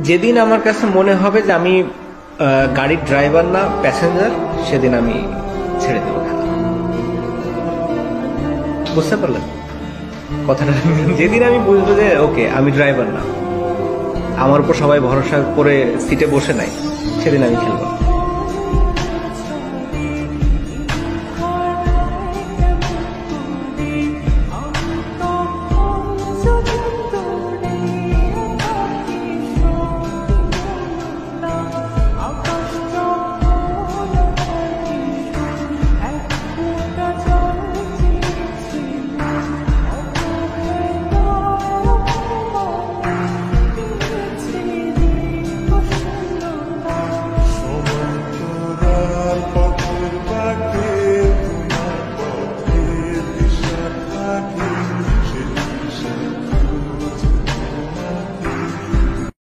যেদিন আমার কাছে মনে হবে যে আমি গাড়ির ড্রাইভার না প্যাসেঞ্জার, সেদিন আমি ছেড়ে দেবো খেলা। বুঝতে পারলেন কথাটা? যেদিন আমি বুঝবো যে ওকে আমি ড্রাইভার না, আমার উপর সবাই ভরসা করে সিটে বসে নাই, সেদিন আমি খেলবো।